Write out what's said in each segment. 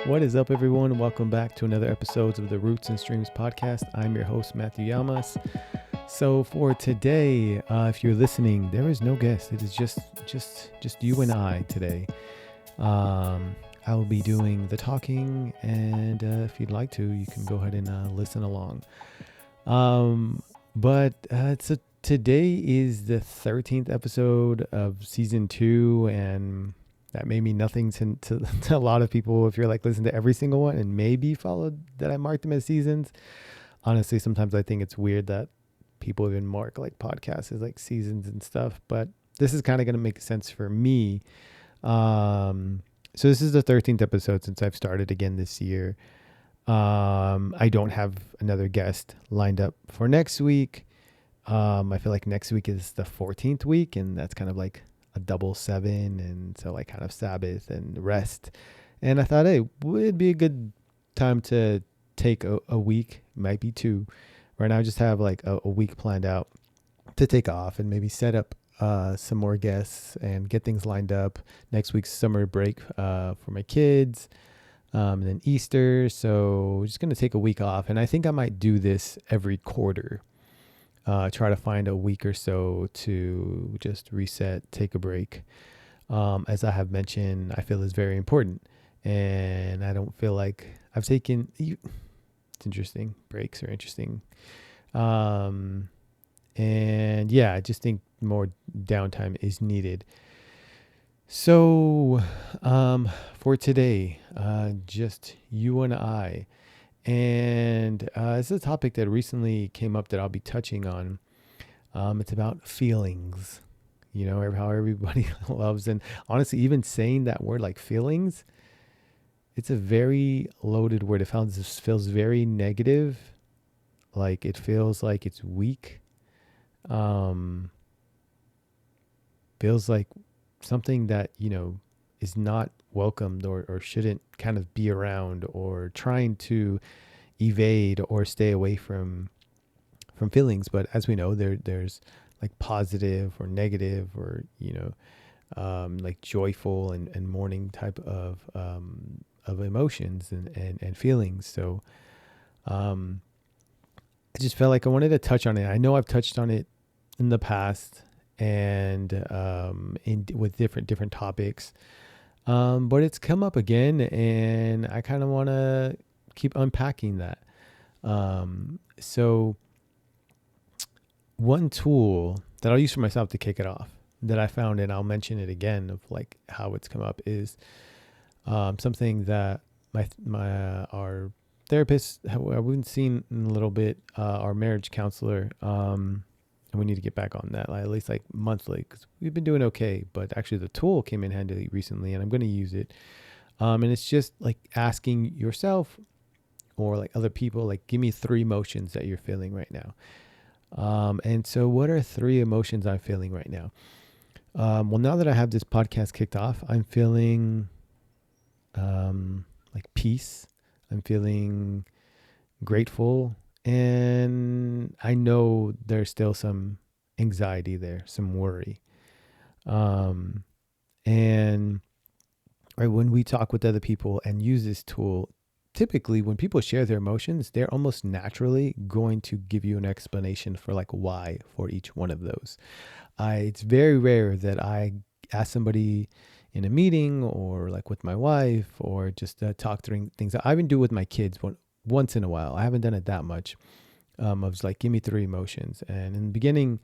What is up, everyone? Welcome back to another episode of the Roots and Streams podcast. I'm your host, Matthew Yamas. So for today, if you're listening, there is no guest. It is just you and I today. I will be doing the talking, and if you'd like to, you can go ahead and listen along. So today is the 13th episode of season 2, and that may mean nothing to a lot of people if you're like listening to every single one and maybe followed that I marked them as seasons. Honestly, sometimes I think it's weird that people even mark like podcasts as like seasons and stuff, but this is kind of going to make sense for me. So this is the 13th episode since I've started again this year. I don't have another guest lined up for next week. I feel like next week is the 14th week, and that's kind of like a double 7, and so like kind of Sabbath and rest. And I thought, hey, it'd be a good time to take a week, might be 2. Right now I just have like a week planned out to take off and maybe set up some more guests and get things lined up. Next week's summer break for my kids, and then Easter. So we're just going to take a week off, and I think I might do this every quarter. Try to find a week or so to just reset, take a break. As I have mentioned, I feel is very important, and I don't feel like I've taken. It's interesting. Breaks are interesting, and yeah, I just think more downtime is needed. So, for today, just you and I. And it's a topic that recently came up that I'll be touching on. It's about feelings, how everybody loves. And honestly, even saying that word like feelings, it's a very loaded word. It feels very negative. Like it feels like it's weak. Feels like something that, is not welcomed or shouldn't kind of be around, or trying to evade or stay away from feelings. But as we know, there's like positive or negative, or like joyful and mourning type of emotions and feelings. So I just felt like I wanted to touch on it. I know I've touched on it in the past, and with different topics. But it's come up again, and I kind of want to keep unpacking that. So one tool that I'll use for myself to kick it off that I found, and I'll mention it again of like how it's come up, is something that our therapist, we've seen in a little bit, our marriage counselor, and we need to get back on that, at least like monthly, because we've been doing okay. But actually the tool came in handy recently, and I'm going to use it. And it's just like asking yourself or like other people, like, give me 3 emotions that you're feeling right now. And so what are 3 emotions I'm feeling right now? Well, now that I have this podcast kicked off, I'm feeling like peace. I'm feeling grateful. And I know there's still some anxiety there, some worry. And right, when we talk with other people and use this tool, typically when people share their emotions, they're almost naturally going to give you an explanation for like why for each one of those. It's very rare that I ask somebody in a meeting or like with my wife, or just talk through things that I even do with my kids once in a while. I haven't done it that much. I was like, give me 3 emotions. And in the beginning,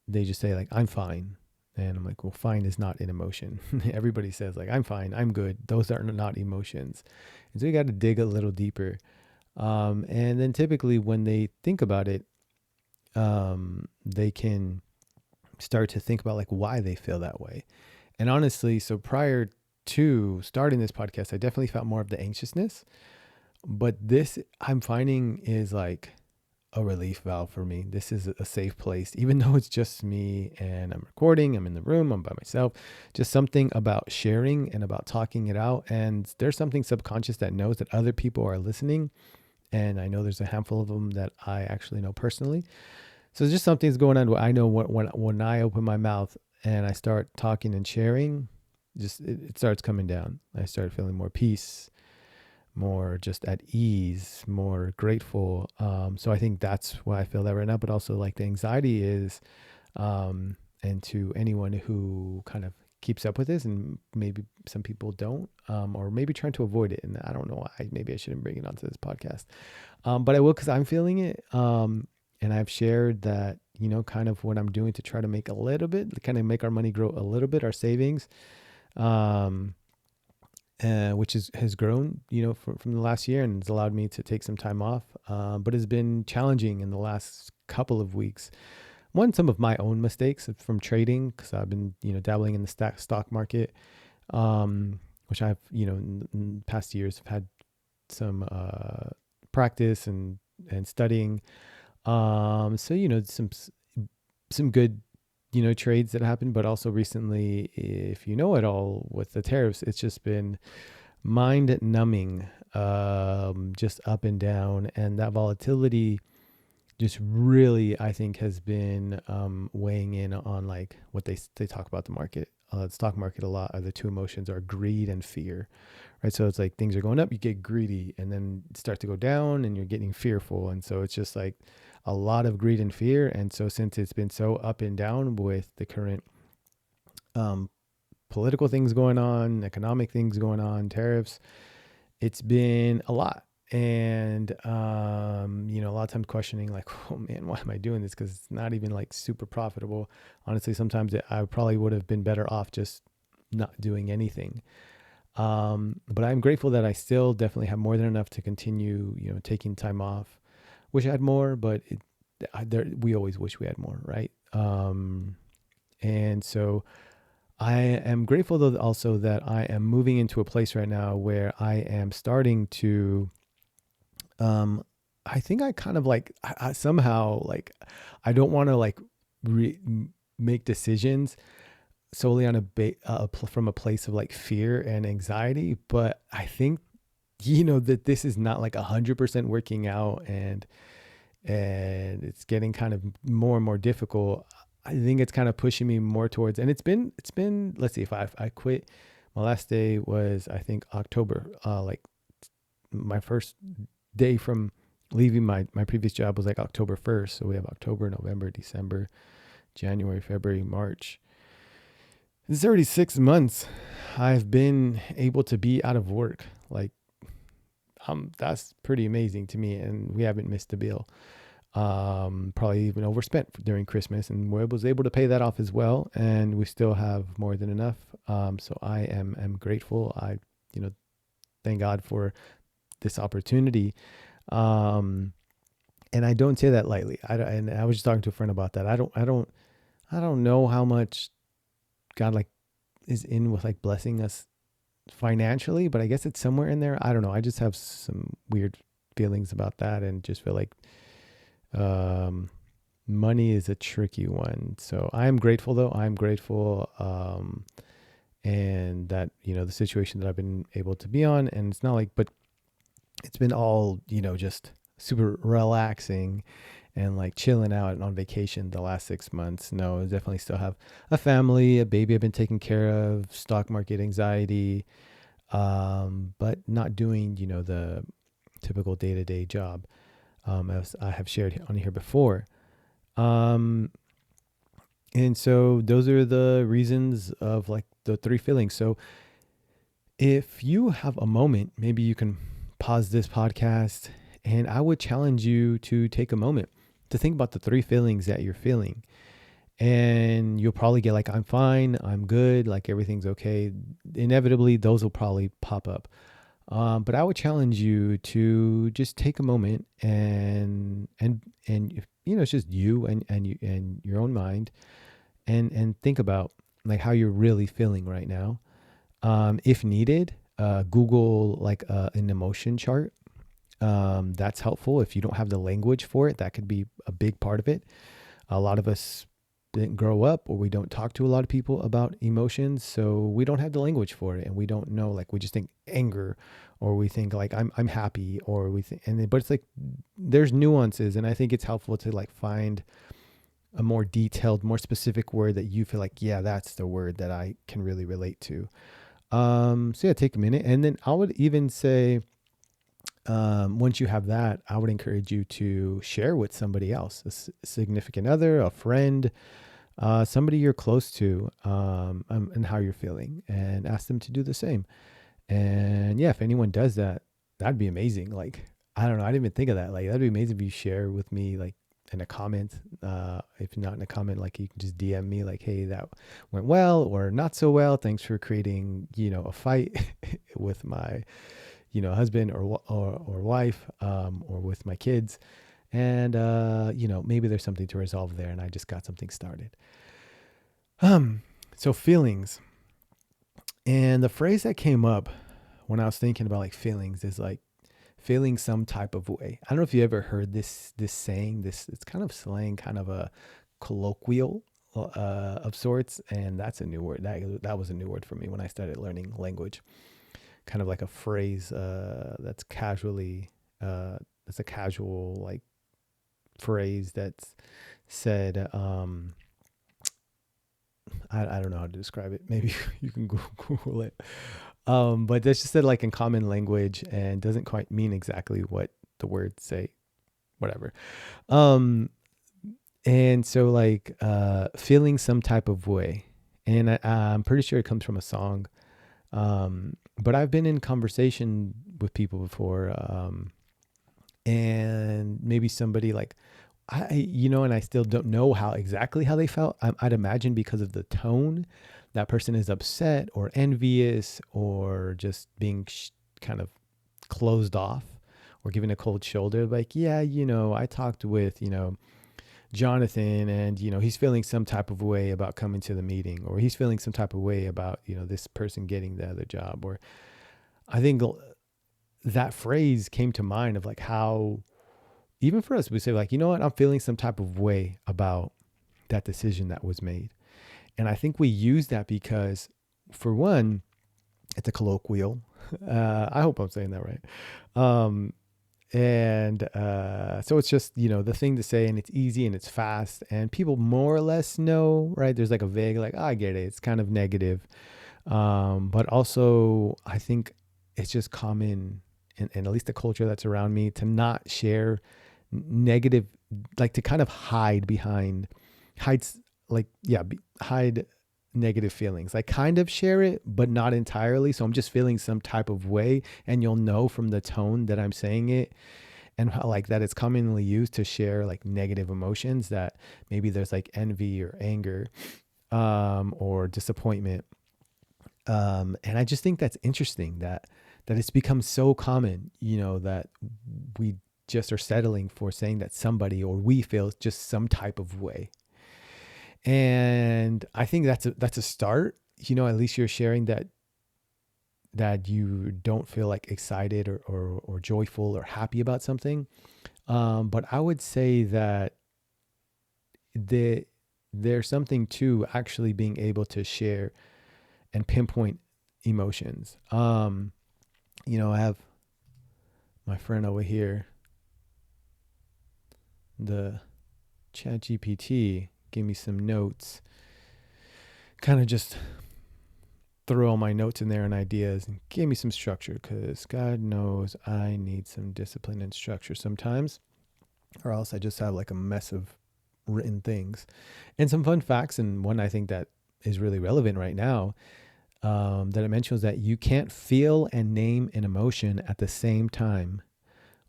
they just say like, I'm fine. And I'm like, well, fine is not an emotion. Everybody says like, I'm fine, I'm good. Those are not emotions. And so you got to dig a little deeper. And then typically when they think about it, they can start to think about like why they feel that way. And honestly, so prior to starting this podcast, I definitely felt more of the anxiousness. But this, I'm finding, is like a relief valve for me. This is a safe place, even though it's just me and I'm recording, I'm in the room, I'm by myself. Just something about sharing and about talking it out. And there's something subconscious that knows that other people are listening. And I know there's a handful of them that I actually know personally. So just something's going on. I know when I open my mouth and I start talking and sharing, just it starts coming down. I start feeling more peace. more just at ease, more grateful. So I think that's why I feel that right now. But also like the anxiety is, and to anyone who kind of keeps up with this, and maybe some people don't, or maybe trying to avoid it. And I don't know why. Maybe I shouldn't bring it onto this podcast, but I will because I'm feeling it. And I've shared that, kind of what I'm doing to try to make a little bit, kind of make our money grow a little bit, our savings. Um, which has grown, from the last year, and has allowed me to take some time off. But it's been challenging in the last couple of weeks. One, some of my own mistakes from trading, because I've been, dabbling in the stock market, which I've, in past years have had some practice and studying. So, some good, trades that happened, but also recently, if you know it all with the tariffs, it's just been mind numbing, just up and down. And that volatility just really, I think, has been weighing in on like what they talk about the market, the stock market a lot. The two emotions are greed and fear, right? So it's like things are going up, you get greedy, and then start to go down and you're getting fearful. And so it's just like a lot of greed and fear. And so since it's been so up and down with the current political things going on, economic things going on, tariffs, it's been a lot. And, a lot of times questioning like, oh man, why am I doing this? Because it's not even like super profitable. Honestly, sometimes I probably would have been better off just not doing anything. But I'm grateful that I still definitely have more than enough to continue, taking time off. Wish I had more, but we always wish we had more, right? And so I am grateful though also that I am moving into a place right now where I am starting to, I think I kind of like, I somehow like, I don't want to like make decisions solely on from a place of like fear and anxiety, but I think, that this is not like 100% working out, and it's getting kind of more and more difficult. I think it's kind of pushing me more towards, and it's been, let's see, if I quit, my last day was, I think, October, like my first day from leaving my previous job was like October 1st. So we have October, November, December, January, February, March. It's already 6 months I've been able to be out of work. Like, that's pretty amazing to me. And we haven't missed a bill. Probably even overspent during Christmas, and was able to pay that off as well. And we still have more than enough. So I am grateful. I, thank God for this opportunity. And I don't say that lightly. And I was just talking to a friend about that. I don't know how much God like is in with like blessing us financially, but I guess it's somewhere in there. I don't know. I just have some weird feelings about that, and just feel like money is a tricky one. So I'm grateful though. I'm grateful, and that, the situation that I've been able to be on, and it's not like, but it's been all, just super relaxing and like chilling out and on vacation the last 6 months. No, I definitely still have a family, a baby I've been taking care of, stock market anxiety, but not doing, the typical day-to-day job, as I have shared on here before. And so those are the reasons of like the three feelings. So if you have a moment, maybe you can pause this podcast, and I would challenge you to take a moment to think about the three feelings that you're feeling. And you'll probably get like, I'm fine, I'm good, like everything's okay. Inevitably, those will probably pop up. But I would challenge you to just take a moment and it's just you and your own mind, and think about like how you're really feeling right now. If needed, Google like an emotion chart. That's helpful. If you don't have the language for it, that could be a big part of it. A lot of us didn't grow up, or we don't talk to a lot of people about emotions, so we don't have the language for it, and we don't know, like we just think anger, or we think like I'm happy, or we think, but it's like there's nuances, and I think it's helpful to like find a more detailed, more specific word that you feel like, yeah, that's the word that I can really relate to. So yeah, take a minute, and then I would even say, Once you have that, I would encourage you to share with somebody else, a significant other, a friend, somebody you're close to, and how you're feeling, and ask them to do the same. And yeah, if anyone does that, that'd be amazing. Like, I don't know, I didn't even think of that. Like, that'd be amazing if you share with me, like in a comment. If not in a comment, like you can just DM me, like, hey, that went well or not so well. Thanks for creating, a fight with my, husband or wife, or with my kids. And, maybe there's something to resolve there and I just got something started. So feelings. And the phrase that came up when I was thinking about like feelings is like feeling some type of way. I don't know if you ever heard this saying. It's kind of slang, kind of a colloquial of sorts, and that's a new word. That was a new word for me when I started learning language. Kind of like a phrase that's casually that's a casual like phrase that's said. I don't know how to describe it. Maybe you can Google it. But that's just said like in common language and doesn't quite mean exactly what the words say, whatever. And so like feeling some type of way. And I'm pretty sure it comes from a song. But I've been in conversation with people before. And maybe somebody like, and I still don't know how they felt. I'd imagine because of the tone, that person is upset or envious or just being kind of closed off or giving a cold shoulder. Like, yeah, I talked with, Jonathan and, he's feeling some type of way about coming to the meeting, or he's feeling some type of way about, this person getting the other job. Or I think that phrase came to mind of like how, even for us, we say like, you know what, I'm feeling some type of way about that decision that was made. And I think we use that because, for one, it's a colloquial. I hope I'm saying that right. So it's just, the thing to say, and it's easy and it's fast and people more or less know, right? There's like a vague, like, I get it. It's kind of negative. But also I think it's just common in at least the culture that's around me to not share negative, like to kind of hide negative feelings. I kind of share it, but not entirely. So I'm just feeling some type of way, and you'll know from the tone that I'm saying it, and how like that it's commonly used to share like negative emotions, that maybe there's like envy or anger, or disappointment. And I just think that's interesting that it's become so common, that we just are settling for saying that somebody or we feel just some type of way. And I think that's a start. At least you're sharing that you don't feel like excited or joyful or happy about something. But I would say that there's something to actually being able to share and pinpoint emotions. I have my friend over here, the Chat GPT, gave me some notes, kind of just threw all my notes in there and ideas and gave me some structure, because God knows I need some discipline and structure sometimes, or else I just have like a mess of written things. And some fun facts, and one I think that is really relevant right now, that it mentions that you can't feel and name an emotion at the same time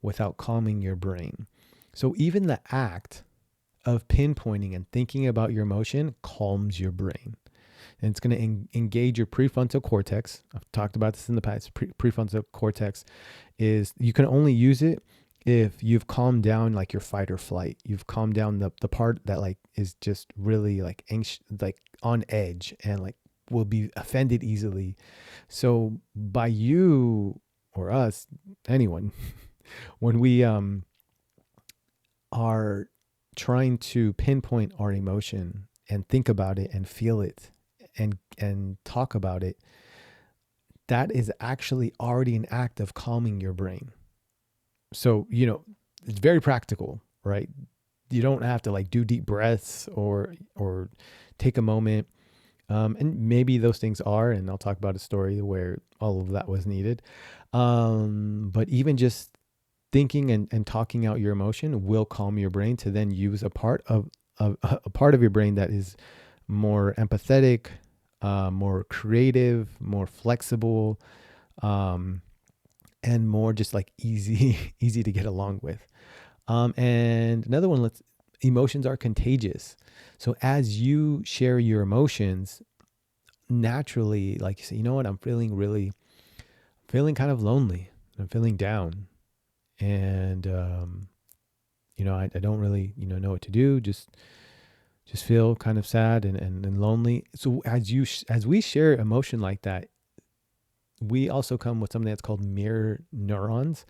without calming your brain. So even the act of pinpointing and thinking about your emotion calms your brain. And it's going to engage your prefrontal cortex. I've talked about this in the past. Prefrontal cortex is, you can only use it if you've calmed down like your fight or flight. You've calmed down the part that like is just really like anxious, like on edge, and like will be offended easily. So by you or us, anyone, when we are trying to pinpoint our emotion and think about it and feel it and talk about it, that is actually already an act of calming your brain. So, it's very practical, right? You don't have to like do deep breaths or take a moment. And maybe those things are, and I'll talk about a story where all of that was needed. But even just thinking and talking out your emotion will calm your brain to then use a part of your brain that is more empathetic, more creative, more flexible, um, and more just like easy easy to get along with. And another one, emotions are contagious. So as you share your emotions, naturally, like you say, you know what, I'm feeling kind of lonely. I'm feeling down, and I don't really know what to do. Just feel kind of sad and lonely. So as we share emotion like that, we also come with something that's called mirror neurons,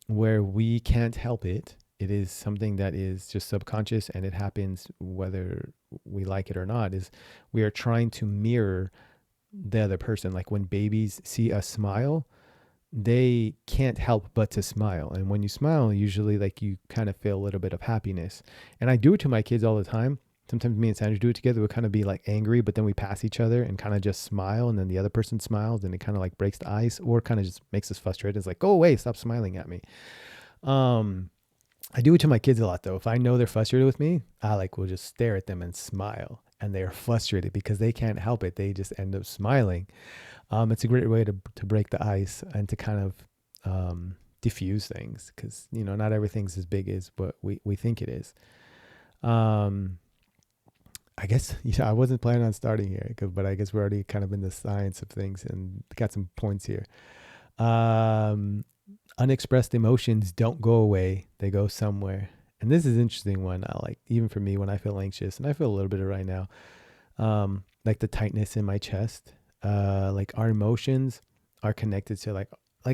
where we can't help it. It is something that is just subconscious, and it happens whether we like it or not. Is we are trying to mirror the other person. Like when babies see us smile, they can't help but to smile. And when you smile, usually like you kind of feel a little bit of happiness. And I do it to my kids all the time. Sometimes me and Sandra do it together. We'll kind of be like angry, but then we pass each other and kind of just smile. And then the other person smiles and it kind of like breaks the ice, or kind of just makes us frustrated. It's like, go away, stop smiling at me. I do it to my kids a lot though. If I know they're frustrated with me, I will just stare at them and smile. And they're frustrated because they can't help it. They just end up smiling. It's a great way to break the ice and to kind of diffuse things, because not everything's as big as what we think it is. I guess I wasn't planning on starting here, but I guess we're already kind of in the science of things and got some points here. Unexpressed emotions don't go away; they go somewhere. And this is an interesting one. Even for me, when I feel anxious, and I feel a little bit of right now, like the tightness in my chest. Like our emotions are connected to like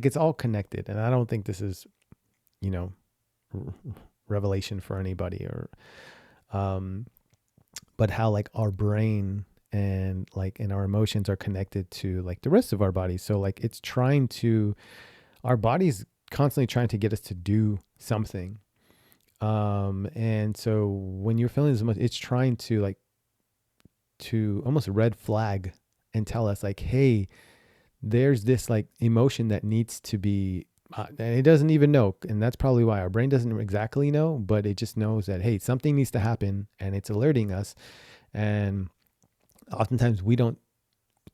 it's all connected. And I don't think this is, revelation for anybody, or, but how like our brain and our emotions are connected to like the rest of our body. So like our body's constantly trying to get us to do something. And so when you're feeling this much, it's trying to almost red flag and tell us like, hey, there's this like emotion that needs to be, and it doesn't even know. And that's probably why our brain doesn't exactly know, but it just knows that, hey, something needs to happen, and it's alerting us. And oftentimes we don't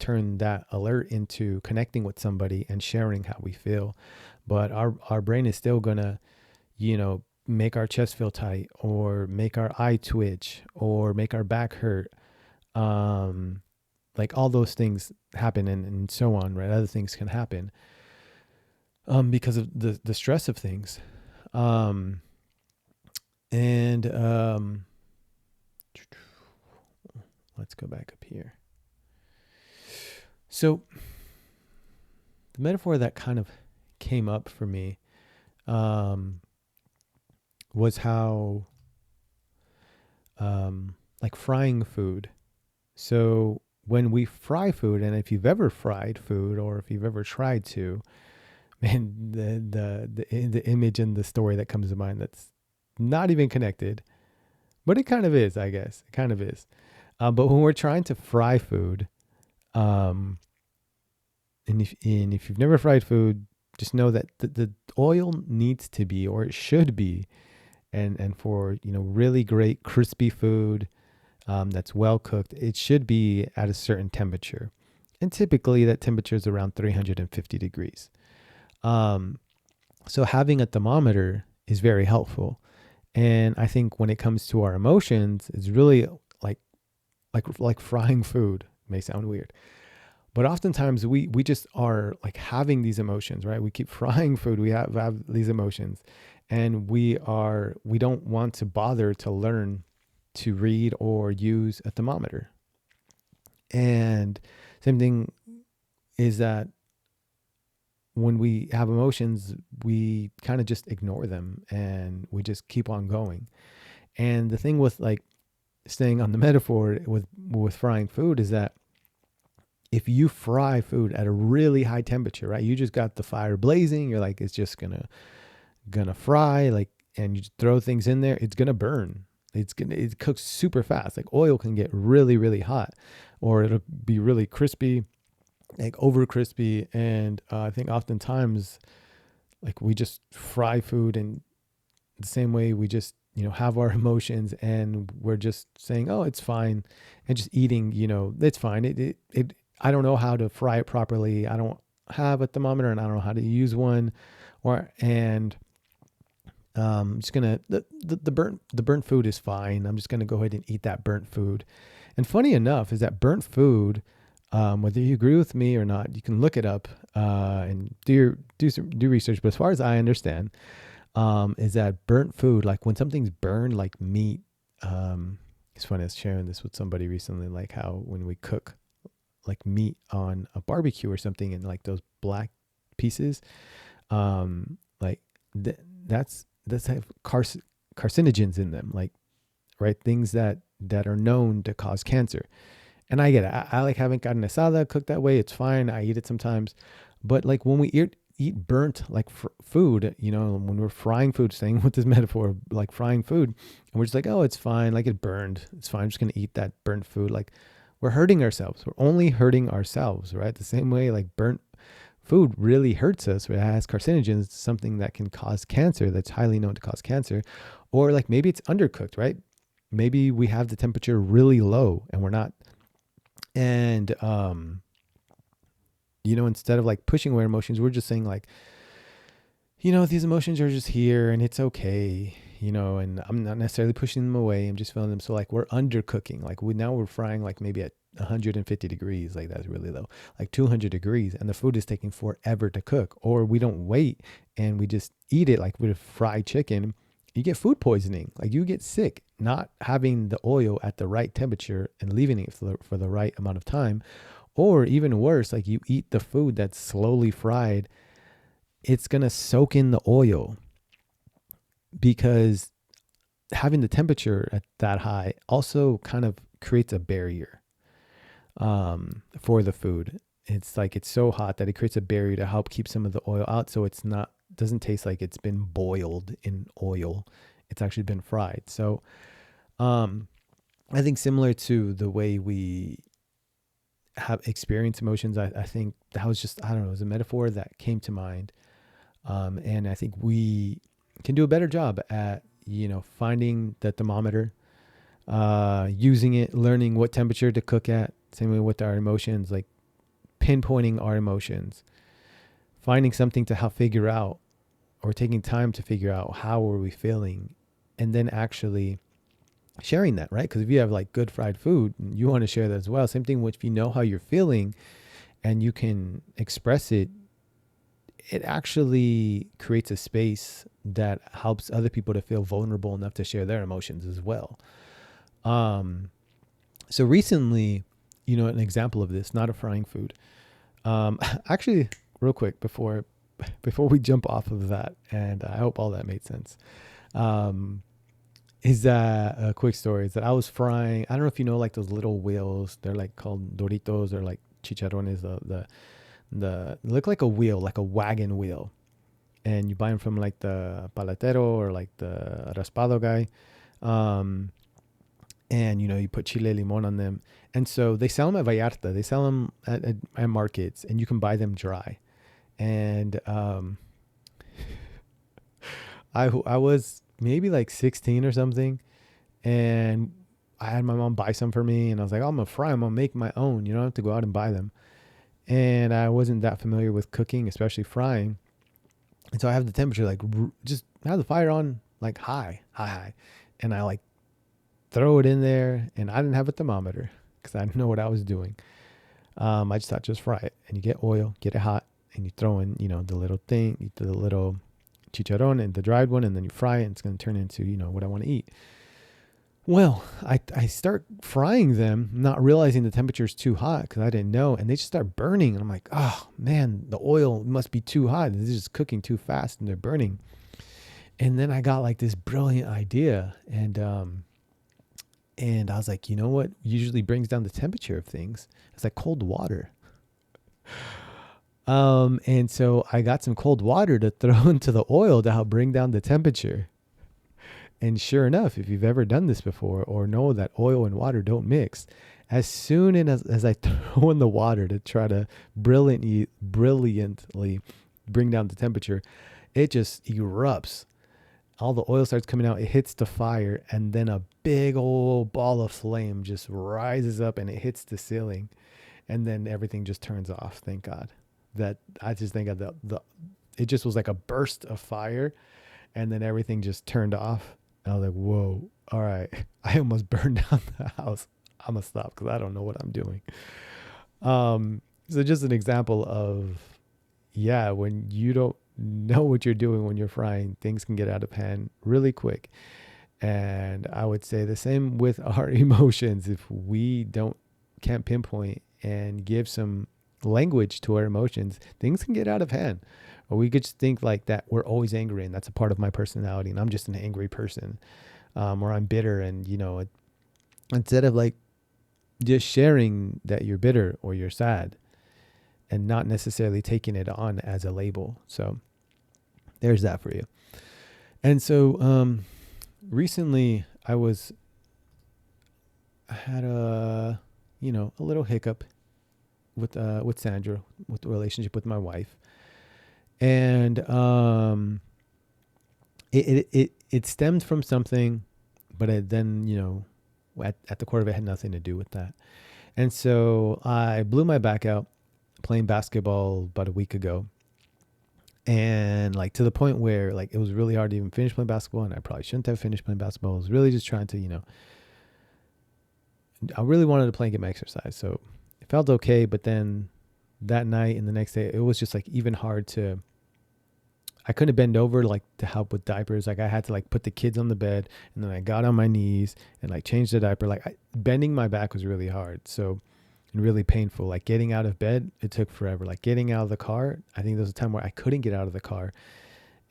turn that alert into connecting with somebody and sharing how we feel. But our brain is still gonna, make our chest feel tight, or make our eye twitch, or make our back hurt. Like all those things happen, and so on, right? Other things can happen because of the stress of things. And let's go back up here. So the metaphor that kind of came up for me was how like frying food. So when we fry food, and if you've ever fried food, or if you've ever tried to, man, the image and the story that comes to mind, that's not even connected, but it kind of is, I guess. It kind of is. But when we're trying to fry food, and if you've never fried food, just know that the oil needs to be, or it should be, and for really great crispy food, that's well cooked, it should be at a certain temperature. And typically that temperature is around 350 degrees. So having a thermometer is very helpful. And I think when it comes to our emotions, it's really like frying food. It may sound weird, but oftentimes we just are like having these emotions, right? We keep frying food. We have these emotions, and we don't want to bother to learn to read or use a thermometer. And same thing is that when we have emotions, we kind of just ignore them and we just keep on going. And the thing with like staying on the metaphor with frying food is that if you fry food at a really high temperature, right? You just got the fire blazing. You're like, it's just gonna fry, like, and you just throw things in there, it's gonna burn. It cooks super fast. Like oil can get really, really hot, or it'll be really crispy, like over crispy. And I think oftentimes, Like we just fry food, and the same way we just, have our emotions, and we're just saying, oh, it's fine, and just eating, it's fine. I don't know how to fry it properly. I don't have a thermometer, and I don't know how to use one, and just gonna the burnt food is fine. I'm just gonna go ahead and eat that burnt food. And funny enough is that burnt food, whether you agree with me or not, you can look it up and do research. But as far as I understand, is that burnt food, like when something's burned, like meat. It's funny, I was sharing this with somebody recently, like how when we cook like meat on a barbecue or something, and like those black pieces, like that's have carcinogens in them, like, right, things that are known to cause cancer. And I get it. I like having carne asada cooked that way. It's fine. I eat it sometimes, but like when we eat burnt like food, when we're frying food, staying with this metaphor, like frying food, and we're just like, oh, it's fine, like it burned, it's fine, I'm just gonna eat that burnt food. Like we're hurting ourselves. We're only hurting ourselves, right? The same way like burnt food really hurts us. It has carcinogens, something that can cause cancer, that's highly known to cause cancer. Or like maybe it's undercooked, right? Maybe we have the temperature really low and we're not. And, instead of like pushing away emotions, we're just saying like, these emotions are just here and it's okay, and I'm not necessarily pushing them away. I'm just feeling them. So like we're undercooking. Like we're frying like maybe at 150 degrees, like that's really low, like 200 degrees, and the food is taking forever to cook. Or we don't wait and we just eat it like with fried chicken. You get food poisoning, like you get sick, not having the oil at the right temperature and leaving it for the right amount of time. Or even worse, like you eat the food that's slowly fried, it's going to soak in the oil, because having the temperature at that high also kind of creates a barrier for the food. It's like it's so hot that it creates a barrier to help keep some of the oil out, so it's not doesn't taste like it's been boiled in oil. It's actually been fried. So I think similar to the way we have experienced emotions, I think that was just, I don't know, it was a metaphor that came to mind. And I think we can do a better job at, finding the thermometer, using it, learning what temperature to cook at. Same way with our emotions, like pinpointing our emotions, finding something to help figure out, or taking time to figure out how are we feeling, and then actually sharing that, right? Because if you have like good fried food, you want to share that as well. Same thing with, if you know how you're feeling and you can express it, it actually creates a space that helps other people to feel vulnerable enough to share their emotions as well. So recently, an example of this, not a frying food. Actually, real quick before we jump off of that, and I hope all that made sense. Is that a quick story? Is that I was frying? I don't know if you know, like those little wheels. They're like called Doritos or like chicharrones. The look like a wheel, like a wagon wheel, and you buy them from like the paletero or like the raspado guy. And you put chile limon on them, and so they sell them at Vallarta. They sell them at markets, and you can buy them dry. And I was maybe like 16 or something, and I had my mom buy some for me, and I was like, oh, I'm gonna fry them. I'm gonna make my own. You don't have to go out and buy them. And I wasn't that familiar with cooking, especially frying. And so I have the temperature, like just have the fire on like high. And I like throw it in there, and I didn't have a thermometer because I didn't know what I was doing. I just thought, just fry it, and you get oil, get it hot, and you throw in, the little thing, the little chicharron and the dried one, and then you fry it, and it's going to turn into, what I want to eat. Well, I start frying them, not realizing the temperature is too hot because I didn't know, and they just start burning. And I'm like, oh man, the oil must be too hot. This is just cooking too fast, and they're burning. And then I got like this brilliant idea, and I was like, you know what usually brings down the temperature of things? It's like cold water. And so I got some cold water to throw into the oil to help bring down the temperature. And sure enough, if you've ever done this before or know that oil and water don't mix, as soon as I throw in the water to try to brilliantly bring down the temperature, it just erupts. All the oil starts coming out. It hits the fire, and then a big old ball of flame just rises up and it hits the ceiling, and then everything just turns off. Thank God. That I just think of the it just was like a burst of fire, and then everything just turned off. And I was like, whoa, all right. I almost burned down the house. I'm gonna stop because I don't know what I'm doing. So just an example of, yeah, when you don't know what you're doing when you're frying, things can get out of hand really quick. And I would say the same with our emotions. If we can't pinpoint and give some language to our emotions, things can get out of hand. Or we could just think like that we're always angry and that's a part of my personality and I'm just an angry person, or I'm bitter. And, instead of like just sharing that you're bitter or you're sad and not necessarily taking it on as a label. So there's that for you. And so recently I had a little hiccup with Sandra, with the relationship with my wife. And it stemmed from something, but it then, at the core of it had nothing to do with that. And so I blew my back out playing basketball about a week ago. And like to the point where like it was really hard to even finish playing basketball, and I probably shouldn't have finished playing basketball. I was really just trying to, I really wanted to play and get my exercise. So it felt okay, but then that night and the next day, it was just like even hard I couldn't bend over like to help with diapers. Like I had to like put the kids on the bed, and then I got on my knees and like changed the diaper. Like bending my back was really hard. So, and really painful. Like getting out of bed, it took forever. Like getting out of the car, I think there was a time where I couldn't get out of the car,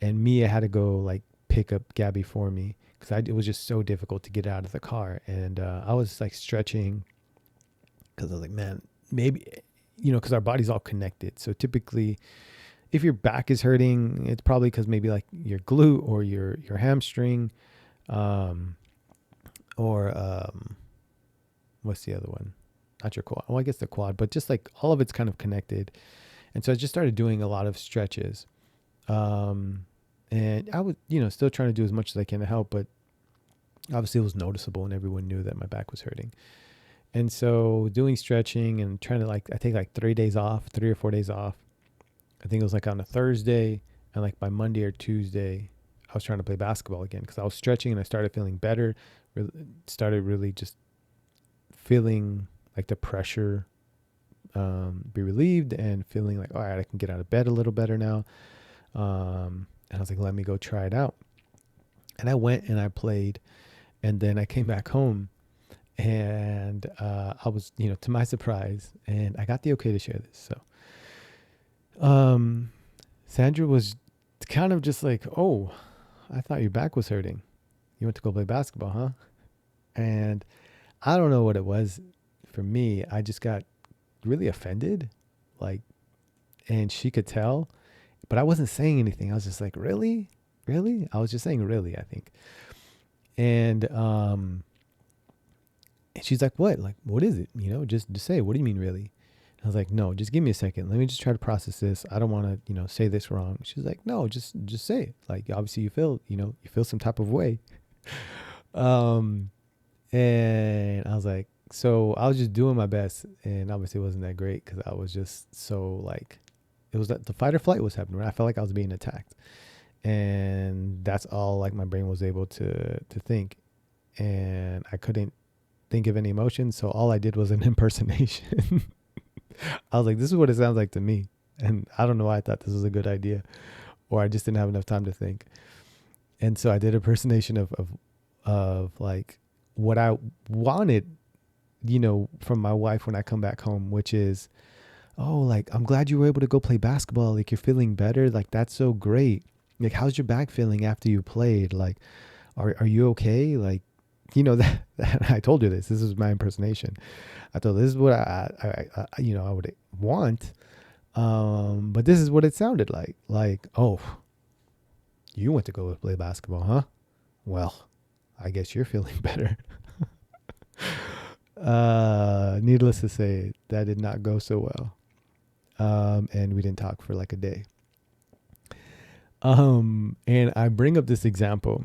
and Mia had to go like pick up Gabby for me because it was just so difficult to get out of the car. And I was like stretching because I was like, man, maybe, because our body's all connected. So typically, if your back is hurting, it's probably because maybe like your glute or your hamstring, or what's the other one? Not your quad. Well, I guess the quad, but just like all of it's kind of connected. And so I just started doing a lot of stretches. And I was, still trying to do as much as I can to help, but obviously it was noticeable and everyone knew that my back was hurting. And so doing stretching and trying to I take like 3 or 4 days off. I think it was like on a Thursday, and like by Monday or Tuesday, I was trying to play basketball again because I was stretching and I started feeling better. Started really just feeling like the pressure be relieved and feeling like, all right, I can get out of bed a little better now. And I was like, let me go try it out. And I went and I played, and then I came back home, and I was, to my surprise, and I got the okay to share this. So Sandra was kind of just like, oh, I thought your back was hurting. You went to go play basketball, huh? And I don't know what it was for me. I just got really offended, and she could tell, but I wasn't saying anything. I was just like, really? Really? I was just saying really, I think. And she's like, what? Like, what is it? Just say, what do you mean really? I was like, no, just give me a second. Let me just try to process this. I don't want to, say this wrong. She's like, no, just say it. Like, obviously you feel some type of way. And I was like, so I was just doing my best, and obviously it wasn't that great because I was just so it was that the fight or flight was happening. Right? I felt like I was being attacked, and that's all like my brain was able to think, and I couldn't think of any emotions. So all I did was an impersonation. I was like, this is what it sounds like to me. And I don't know why I thought this was a good idea, or I just didn't have enough time to think. And so I did an impersonation of like what I wanted, from my wife when I come back home, which is, oh, like, I'm glad you were able to go play basketball. Like, you're feeling better. Like, that's so great. Like, how's your back feeling after you played? Like, are you okay? Like, that I told you this. This is my impersonation. I thought this is what I would want. But this is what it sounded like. Like, oh, you went to go play basketball, huh? Well, I guess you're feeling better. Needless to say, that did not go so well. And we didn't talk for like a day. And I bring up this example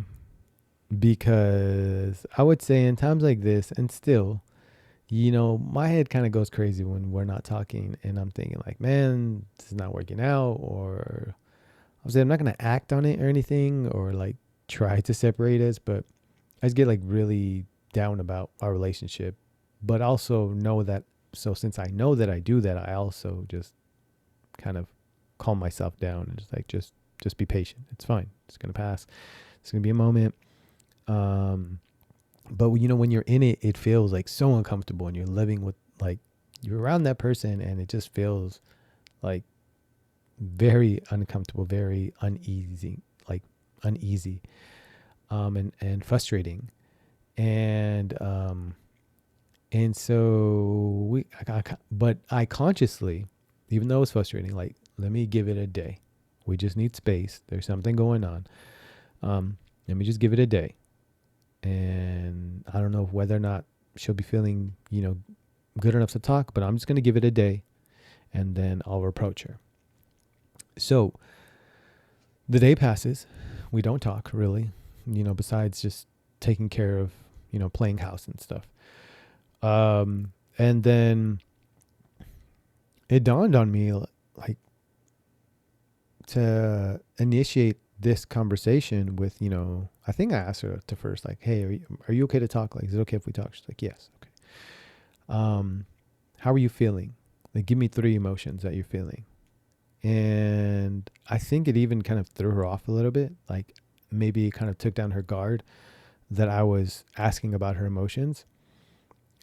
because I would say in times like this, and still, my head kind of goes crazy when we're not talking, and I'm thinking like, man, this is not working out, or obviously I'm not gonna act on it or anything, or like try to separate us, but I just get like really down about our relationship, but also know that. So since I know that I do that, I also just kind of calm myself down and just like just be patient. It's fine. It's gonna pass. It's gonna be a moment. Um, but when you're in it, it feels like so uncomfortable, and you're living with like you're around that person, and it just feels like very uncomfortable, very uneasy, like uneasy, and frustrating, and so but I consciously, even though it's frustrating, like let me give it a day. We just need space. There's something going on. Let me just give it a day. And I don't know whether or not she'll be feeling, good enough to talk, but I'm just going to give it a day, and then I'll approach her. So the day passes. We don't talk really, besides just taking care of, playing house and stuff. And then it dawned on me like to initiate this conversation with, I think I asked her to first, like, hey, are you okay to talk? Like, is it okay if we talk? She's like, yes. Okay. How are you feeling? Like, give me 3 emotions that you're feeling. And I think it even kind of threw her off a little bit. Like maybe it kind of took down her guard that I was asking about her emotions.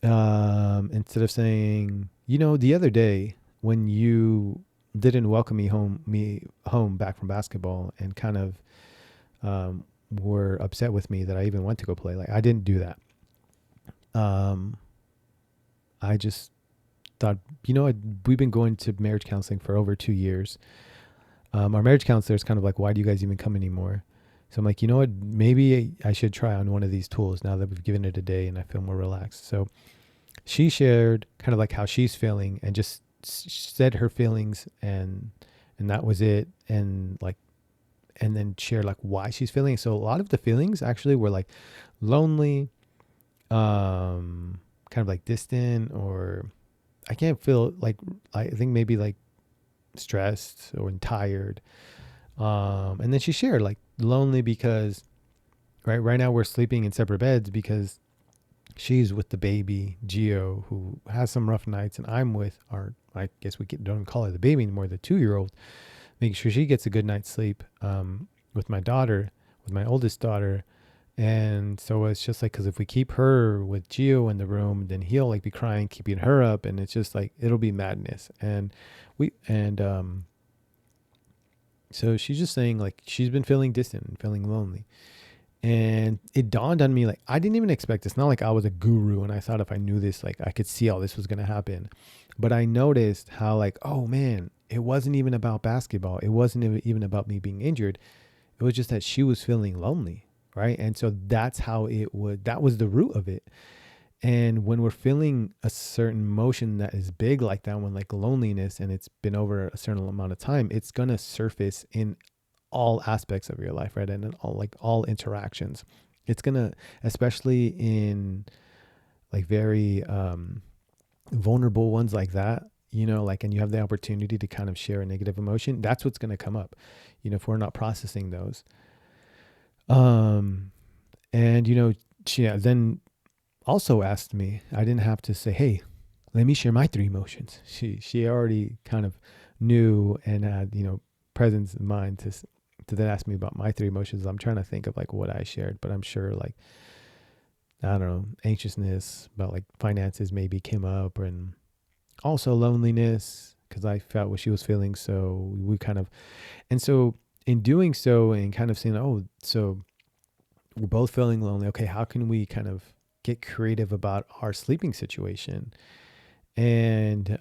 Instead of saying, the other day when you didn't welcome me home back from basketball, and kind of were upset with me that I even went to go play. Like I didn't do that. I just thought, we've been going to marriage counseling for over 2 years. Our marriage counselor is kind of like, why do you guys even come anymore? So I'm like, you know what, maybe I should try on one of these tools now that we've given it a day and I feel more relaxed. So she shared kind of like how she's feeling, and just said her feelings, and that was it. And then shared like why she's feeling. So a lot of the feelings actually were like lonely, kind of like distant, or I can't feel like, I think maybe like stressed or tired. And then she shared like lonely because right now we're sleeping in separate beds because she's with the baby Gio, who has some rough nights, and I'm with I guess don't call her the baby anymore, the 2-year-old, making sure she gets a good night's sleep, with my daughter, with my oldest daughter. And so it's just like, because if we keep her with Gio in the room, then he'll like be crying, keeping her up, and it's just like it'll be madness. So she's just saying like she's been feeling distant and feeling lonely. And it dawned on me, like, I didn't even expect this. Not like I was a guru and I thought if I knew this, like I could see all this was going to happen. But I noticed how like, oh man, it wasn't even about basketball. It wasn't even about me being injured. It was just that she was feeling lonely. Right. And so that was the root of it. And when we're feeling a certain emotion that is big like that one, like loneliness, and it's been over a certain amount of time, it's going to surface in all aspects of your life, right? And in all interactions. It's going to, especially in like very vulnerable ones like that, and you have the opportunity to kind of share a negative emotion, that's what's going to come up, if we're not processing those. And, she then also asked me, I didn't have to say, hey, let me share my 3 emotions. She already kind of knew and had, presence in mind to then ask me about my 3 emotions. I'm trying to think of like what I shared, but I'm sure like, I don't know, anxiousness about like finances maybe came up, and also loneliness because I felt what she was feeling. So we kind of, and so in doing so and kind of saying, oh, so we're both feeling lonely. Okay, how can we kind of get creative about our sleeping situation? And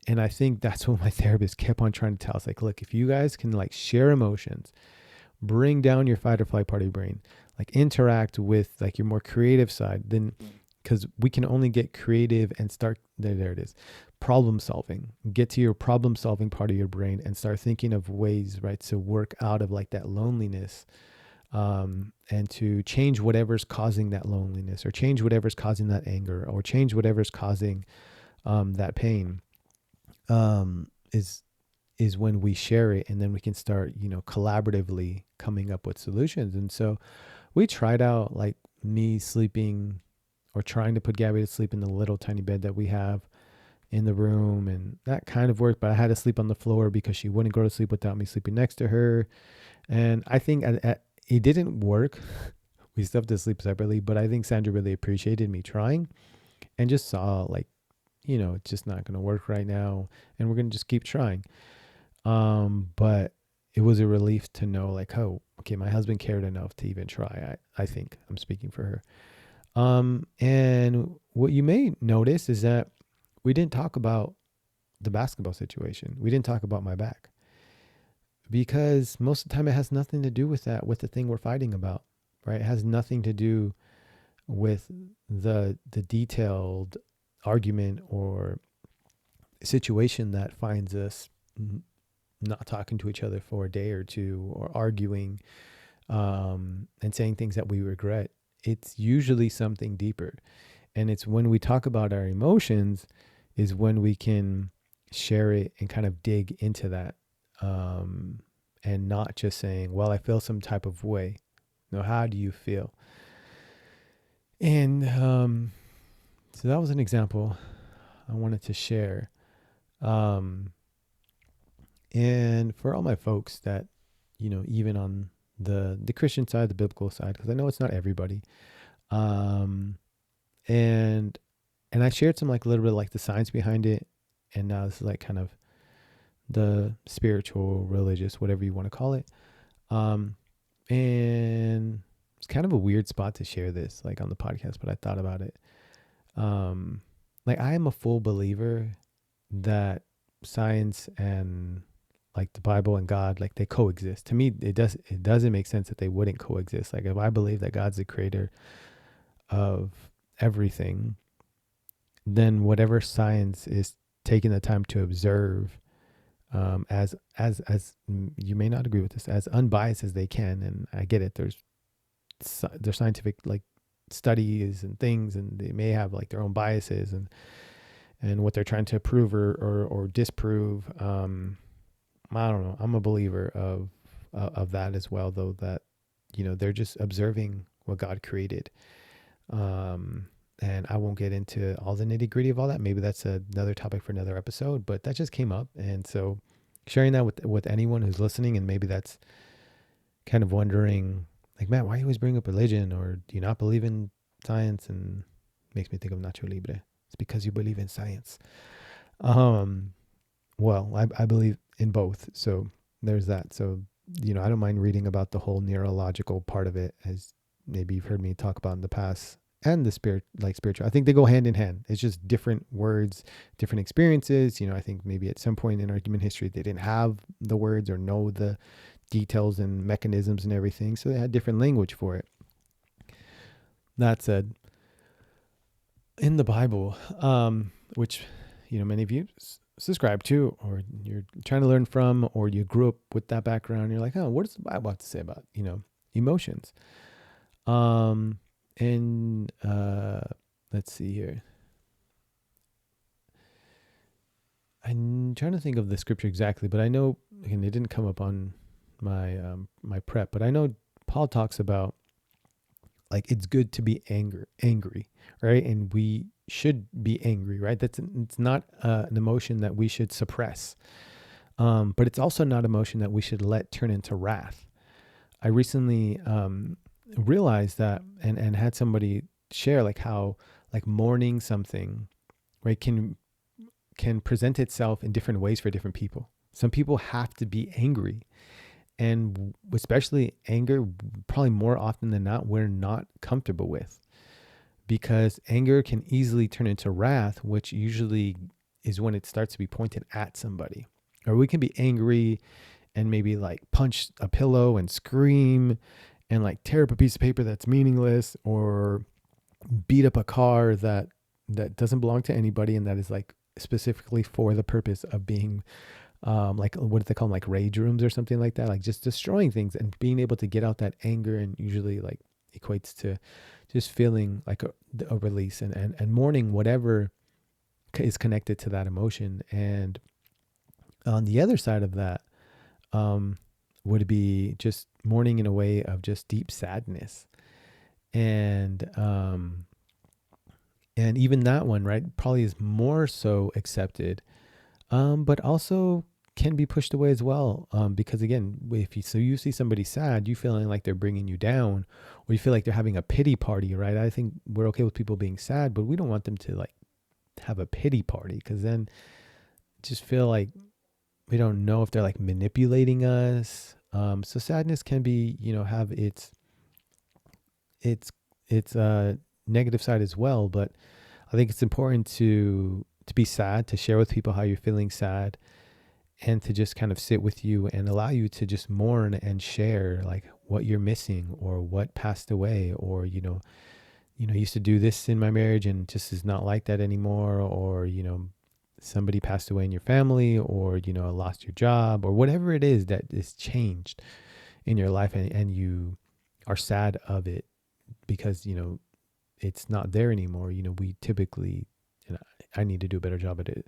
I think that's what my therapist kept on trying to tell us. Like, look, if you guys can like share emotions, bring down your fight or flight part of your brain, like interact with like your more creative side, then because we can only get creative and start there it is, problem solving. Get to your problem solving part of your brain and start thinking of ways, right, to work out of like that loneliness, and to change whatever's causing that loneliness, or change whatever's causing that anger, or change whatever's causing that pain, is when we share it, and then we can start, collaboratively coming up with solutions. And so we tried out like me sleeping, or trying to put Gabby to sleep in the little tiny bed that we have in the room, and that kind of worked. But I had to sleep on the floor because she wouldn't go to sleep without me sleeping next to her. And I think it didn't work. We still have to sleep separately, but I think Sandra really appreciated me trying, and just saw like, it's just not going to work right now, and we're going to just keep trying. But it was a relief to know like, oh, okay, my husband cared enough to even try. I think I'm speaking for her. And what you may notice is that we didn't talk about the basketball situation. We didn't talk about my back, because most of the time it has nothing to do with that, with the thing we're fighting about, right? It has nothing to do with the detailed argument or situation that finds us not talking to each other for a day or two, or arguing, and saying things that we regret. It's usually something deeper. And it's when we talk about our emotions is when we can share it and kind of dig into that, and not just saying, well, I feel some type of way. No, how do you feel? And so that was an example I wanted to share. And for all my folks that, even on the Christian side, the biblical side, because I know it's not everybody. And I shared some like a little bit of like the science behind it. And now this is like kind of the spiritual, religious, whatever you want to call it. And it's kind of a weird spot to share this like on the podcast, but I thought about it. Like I am a full believer that science and like the Bible and God, like they coexist. To me, it doesn't make sense that they wouldn't coexist. Like if I believe that God's the creator of everything, then whatever science is taking the time to observe, as you may not agree with this, as unbiased as they can, and I get it. There's scientific like studies and things, and they may have like their own biases and what they're trying to prove or disprove. I don't know. I'm a believer of that as well, though, that, they're just observing what God created. And I won't get into all the nitty gritty of all that. Maybe that's another topic for another episode, but that just came up. And so sharing that with anyone who's listening, and maybe that's kind of wondering like, Matt, why do you always bring up religion, or do you not believe in science? And it makes me think of Nacho Libre. It's because you believe in science. Well, I believe in both. So there's that. So, I don't mind reading about the whole neurological part of it, as maybe you've heard me talk about in the past, and the spiritual. I think they go hand in hand. It's just different words, different experiences. I think maybe at some point in our human history, they didn't have the words or know the details and mechanisms and everything. So they had different language for it. That said, in the Bible, which, many of you subscribe to, or you're trying to learn from, or you grew up with that background, you're like, oh, what does the Bible have to say about, emotions? And let's see here. I'm trying to think of the scripture exactly, but I know, again, it didn't come up on my my prep, but I know Paul talks about like it's good to be angry, right? And we should be angry, right? It's not an emotion that we should suppress, but it's also not an emotion that we should let turn into wrath. I recently realized that, and had somebody share like how like mourning something, right, can present itself in different ways for different people. Some people have to be angry, and especially anger, probably more often than not, we're not comfortable with, because anger can easily turn into wrath, which usually is when it starts to be pointed at somebody. Or we can be angry and maybe like punch a pillow and scream and like tear up a piece of paper that's meaningless, or beat up a car that doesn't belong to anybody and that is like specifically for the purpose of being like what do they call them, like rage rooms or something like that, like just destroying things, and being able to get out that anger, and usually like equates to just feeling like a release, and mourning whatever is connected to that emotion. And on the other side of that, um, would be just mourning in a way of just deep sadness. And and even that one, right, probably is more so accepted, but also can be pushed away as well. Because again, if you see somebody sad, you feeling like they're bringing you down, or you feel like they're having a pity party, right? I think we're okay with people being sad, but we don't want them to like have a pity party, because then just feel like we don't know if they're like manipulating us. So sadness can be, have its its negative side as well. But I think it's important to be sad, to share with people how you're feeling sad, and to just kind of sit with you and allow you to just mourn and share like what you're missing or what passed away, or I used to do this in my marriage and just is not like that anymore, or somebody passed away in your family, or lost your job, or whatever it is that is changed in your life, and you are sad of it because it's not there anymore. We typically, and I need to do a better job at it,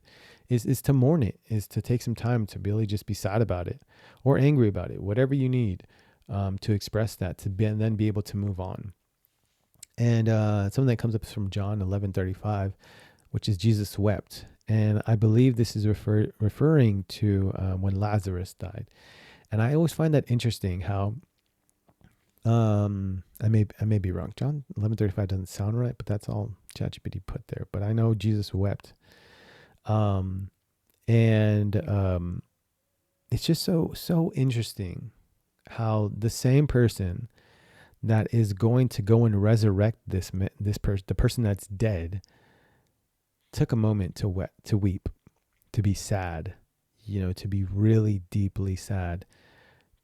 is to mourn it, is to take some time to really just be sad about it or angry about it, whatever you need, to express that, to be, and then be able to move on. And something that comes up from John 11:35, which is Jesus wept. And I believe this is referring to when Lazarus died. And I always find that interesting how, I may be wrong. John 11:35 doesn't sound right, but that's all ChatGPT put there. But I know Jesus wept. Um, and It's just so interesting how the same person that is going to go and resurrect the person that's dead, took a moment to weep, to be sad, to be really deeply sad,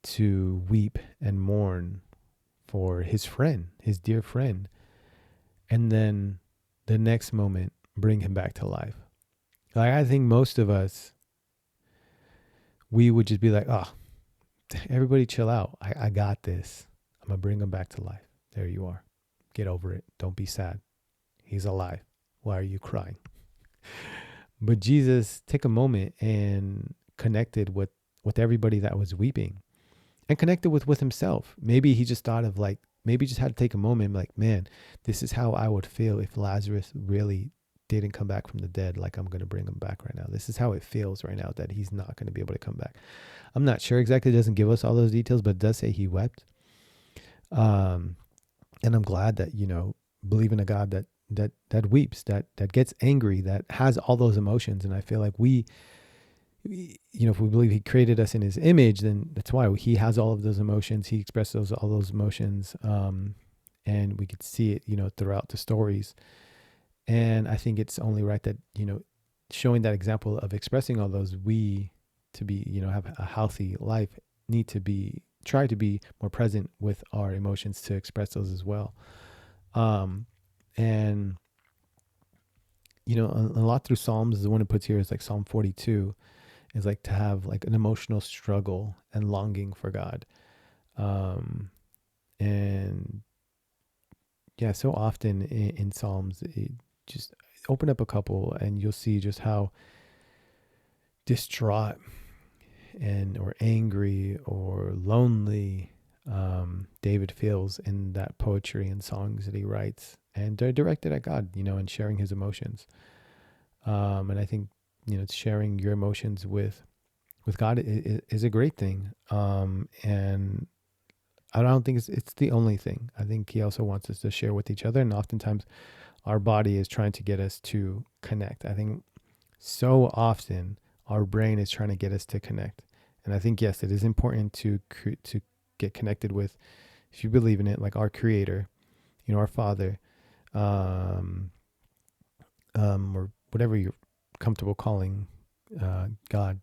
to weep and mourn for his friend, his dear friend, and then the next moment bring him back to life. Like, I think most of us, we would just be like, oh, everybody chill out. I got this. I'm going to bring him back to life. There you are. Get over it. Don't be sad. He's alive. Why are you crying? But Jesus took a moment and connected with everybody that was weeping, and connected with himself. Maybe he just thought of like, maybe just had to take a moment like, man, this is how I would feel if Lazarus really didn't come back from the dead. Like, I'm going to bring him back right now. This is how it feels right now that he's not going to be able to come back. I'm not sure exactly. It doesn't give us all those details, but it does say he wept. And I'm glad that, believe in a God that weeps, that gets angry, that has all those emotions. And I feel like if we believe he created us in his image, then that's why he has all of those emotions. He expresses all those emotions. And we could see it, throughout the stories. And I think it's only right that, showing that example of expressing all those, we, to be, have a healthy life, need to try to be more present with our emotions, to express those as well. And a lot through Psalms, the one it puts here is like Psalm 42 is like to have like an emotional struggle and longing for God. And yeah, so often in Psalms, just open up a couple and you'll see just how distraught or angry or lonely David feels in that poetry and songs that he writes, and they're directed at God, and sharing his emotions. And I think, sharing your emotions with God is a great thing. And I don't think it's the only thing. I think he also wants us to share with each other. And oftentimes our body is trying to get us to connect. I think so often our brain is trying to get us to connect. And I think, yes, it is important to get connected with, if you believe in it, like our creator, our Father, or whatever you're comfortable calling God.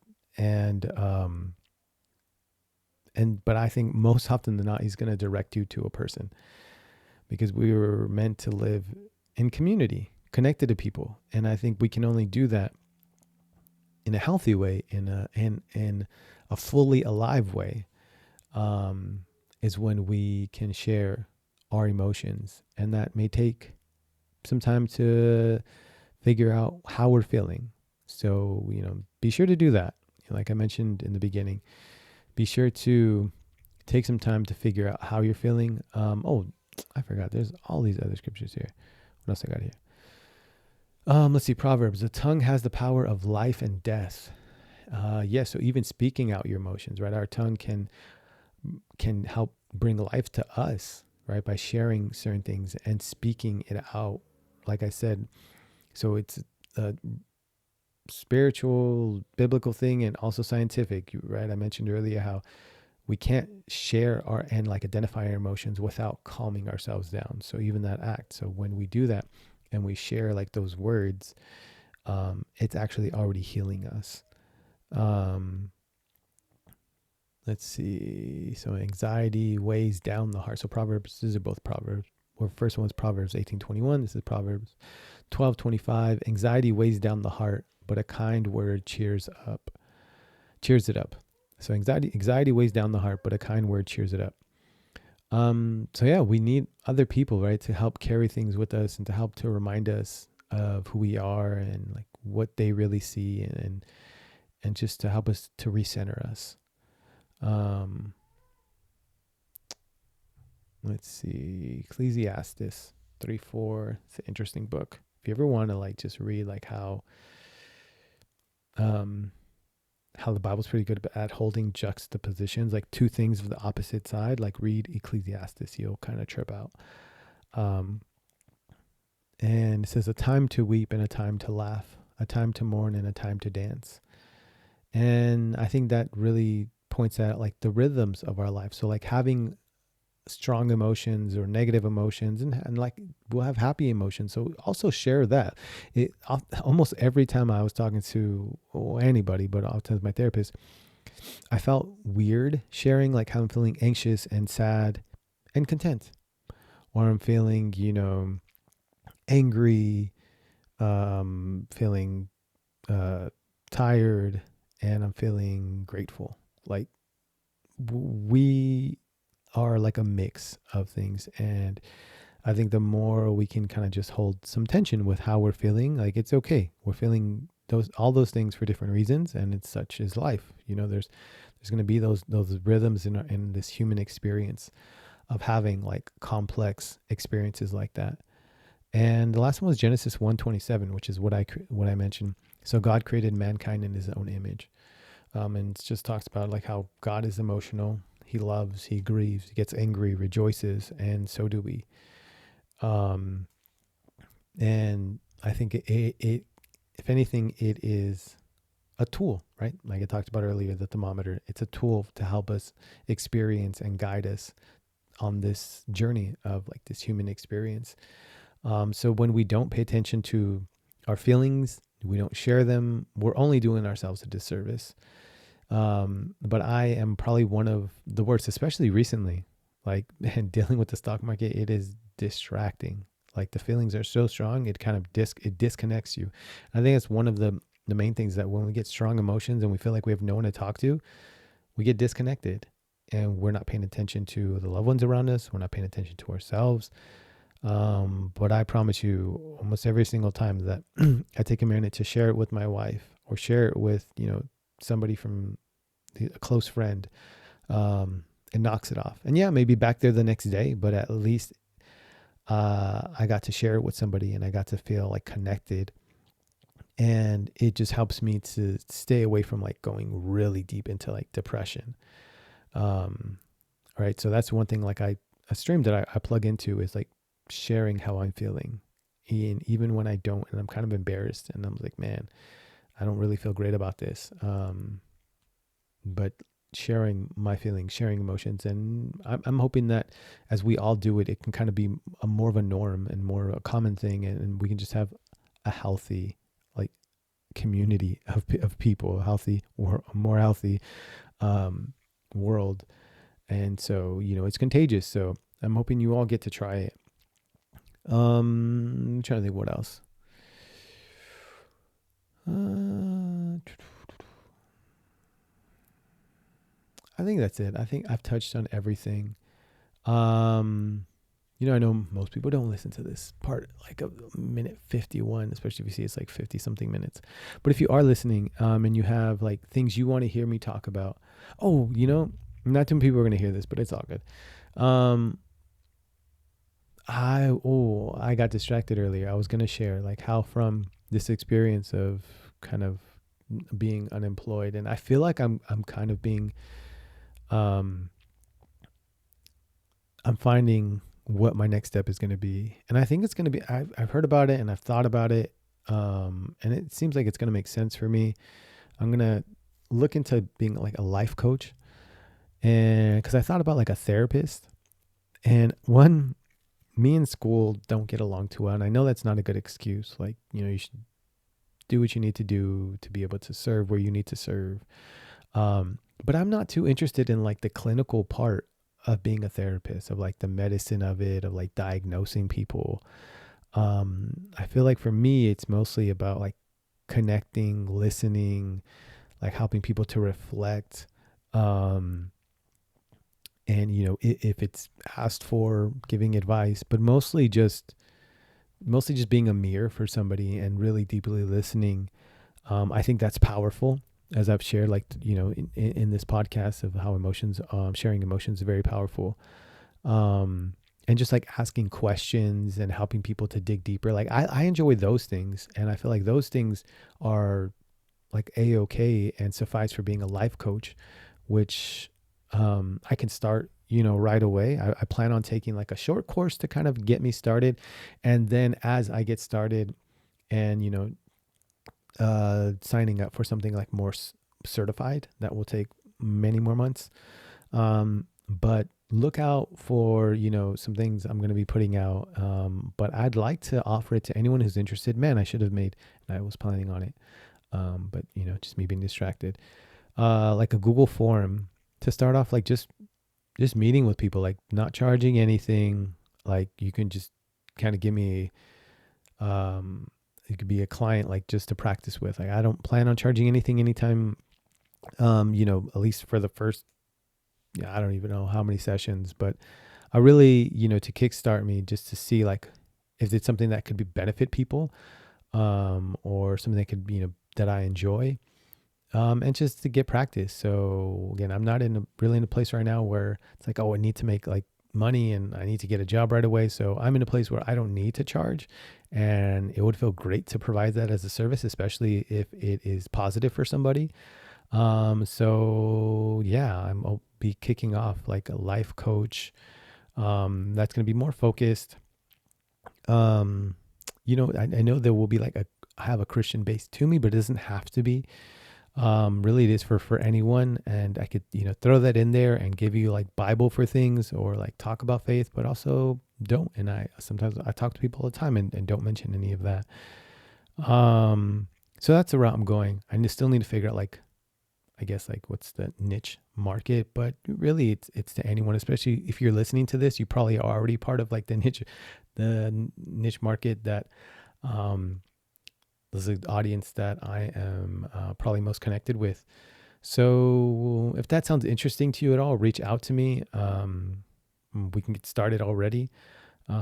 But I think most often than not, he's going to direct you to a person, because we were meant to live in community, connected to people. And I think we can only do that in a healthy way, in a fully alive way, is when we can share our emotions. And that may take some time to figure out how we're feeling. So, be sure to do that. Like I mentioned in the beginning, be sure to take some time to figure out how you're feeling. I forgot. There's all these other scriptures here. What else I got here? Let's see. Proverbs. The tongue has the power of life and death. So even speaking out your emotions, right? Our tongue can help bring life to us, right? By sharing certain things and speaking it out. Like I said, so it's a spiritual, biblical thing and also scientific, right? I mentioned earlier how we can't share and like identify our emotions without calming ourselves down. So even that act. So when we do that and we share like those words, it's actually already healing us. Let's see. So anxiety weighs down the heart. So Proverbs, these are both Proverbs. Well, first one's Proverbs 18:21. This is Proverbs 12:25. Anxiety weighs down the heart, but a kind word cheers it up. So anxiety weighs down the heart, but a kind word cheers it up. We need other people, right, to help carry things with us and to help to remind us of who we are and like what they really see and just to help us to recenter us. Let's see, Ecclesiastes 3:4. It's an interesting book. If you ever want to like just read like how the Bible's pretty good at holding juxtapositions, like two things of the opposite side, like read Ecclesiastes, you'll kind of trip out. And it says a time to weep and a time to laugh, a time to mourn and a time to dance. And I think that really points at like the rhythms of our life. So like having strong emotions or negative emotions and like we'll have happy emotions. So also share that. It almost every time I was talking to anybody, but oftentimes my therapist, I felt weird sharing like how I'm feeling anxious and sad and content, or I'm feeling, angry, feeling tired, and I'm feeling grateful. Like we are like a mix of things. And I think the more we can kind of just hold some tension with how we're feeling, like it's okay. We're feeling all those things for different reasons, and it's such is life. There's going to be those rhythms in this human experience of having like complex experiences like that. And the last one was Genesis 1:27, which is what I mentioned. So God created mankind in his own image. And it just talks about like how God is emotional. He loves, he grieves, he gets angry, rejoices, and so do we. And I think it if anything, it is a tool, right? Like I talked about earlier, the thermometer. It's a tool to help us experience and guide us on this journey of like this human experience. So when we don't pay attention to our feelings, we don't share them, we're only doing ourselves a disservice. But I am probably one of the worst, especially recently, like dealing with the stock market. It is distracting. Like the feelings are so strong, it kind of it disconnects you. I think it's one of the main things that when we get strong emotions and we feel like we have no one to talk to, we get disconnected and we're not paying attention to the loved ones around us. We're not paying attention to ourselves. But I promise you almost every single time that I take a minute to share it with my wife or share it with, somebody from a close friend, it knocks it off. And yeah, maybe back there the next day, but at least I got to share it with somebody and I got to feel like connected. And it just helps me to stay away from like going really deep into like depression. Right. So that's one thing, like a stream that I plug into is like sharing how I'm feeling. And even when I don't, and I'm kind of embarrassed and I'm like, man, I don't really feel great about this. But sharing my feelings, sharing emotions. And I'm hoping that as we all do it, it can kind of be more of a norm and more a common thing. And we can just have a healthy, like community of people, a healthy or more healthy, world. And so, it's contagious. So I'm hoping you all get to try it. I'm trying to think what else. I think that's it. I think I've touched on everything. Um, I know most people don't listen to this part like a minute 51, especially if you see it's like 50 something minutes. But if you are listening, and you have like things you want to hear me talk about, not too many people are going to hear this, but it's all good. Um, I got distracted earlier. I was going to share like how from this experience of kind of being unemployed, and I feel like I'm kind of being, um, I'm finding what my next step is going to be. And I think it's going to be, I've heard about it and I've thought about it. And it seems like it's going to make sense for me. I'm going to look into being like a life coach. And cause I thought about like a therapist, and me and school don't get along too well. And I know that's not a good excuse. Like, you should do what you need to do to be able to serve where you need to serve. But I'm not too interested in like the clinical part of being a therapist, of like the medicine of it, of like diagnosing people. I feel like for me, it's mostly about like connecting, listening, like helping people to reflect. And if it's asked for, giving advice, but mostly just being a mirror for somebody and really deeply listening. I think that's powerful, as I've shared, like, in this podcast of how emotions, sharing emotions is very powerful. And just like asking questions and helping people to dig deeper. Like I enjoy those things. And I feel like those things are like A-okay and suffice for being a life coach, which, I can start, right away. I plan on taking like a short course to kind of get me started. And then as I get started and, signing up for something like more certified, that will take many more months. But look out for, some things I'm going to be putting out. But I'd like to offer it to anyone who's interested. Man, I should have made, and I was planning on it. But just me being distracted, like a Google form to start off, like just meeting with people, like not charging anything. Like you can just kind of give me, you could be a client, like just to practice with. Like I don't plan on charging anything anytime, at least for the first, I don't even know how many sessions, but I really, to kickstart me, just to see like, if it's something that could be benefit people, or something that could, that I enjoy, and just to get practice. So again, I'm not really in a place right now where it's like, oh, I need to make like money and I need to get a job right away. So I'm in a place where I don't need to charge, and it would feel great to provide that as a service, especially if it is positive for somebody. So yeah, I'll be kicking off like a life coach, that's going to be more focused. I know there will be like I have a Christian base to me, but it doesn't have to be. Really it is for anyone. And I could, throw that in there and give you like Bible for things, or like talk about faith, but also don't. And sometimes I talk to people all the time and don't mention any of that. So that's the route I'm going. I still need to figure out like, I guess like what's the niche market, but really it's to anyone, especially if you're listening to this, you probably are already part of like the niche market that, this is the audience that I am, probably most connected with. So if that sounds interesting to you at all, reach out to me. We can get started already.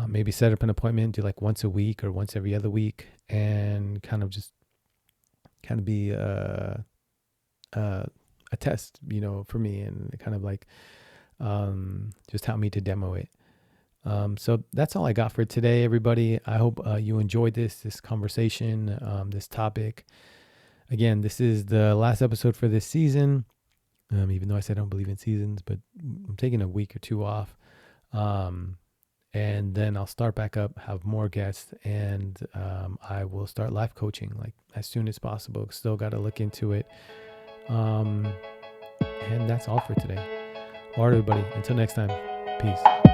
Maybe set up an appointment, do like once a week or once every other week, and kind of be a test, for me, and kind of like, just help me to demo it. So that's all I got for today, everybody. I hope you enjoyed this conversation, this topic. Again, this is the last episode for this season. Even though I said I don't believe in seasons, but I'm taking a week or two off. And then I'll start back up, have more guests, and I will start life coaching like as soon as possible. Still got to look into it. And that's all for today. All right, everybody. Until next time. Peace.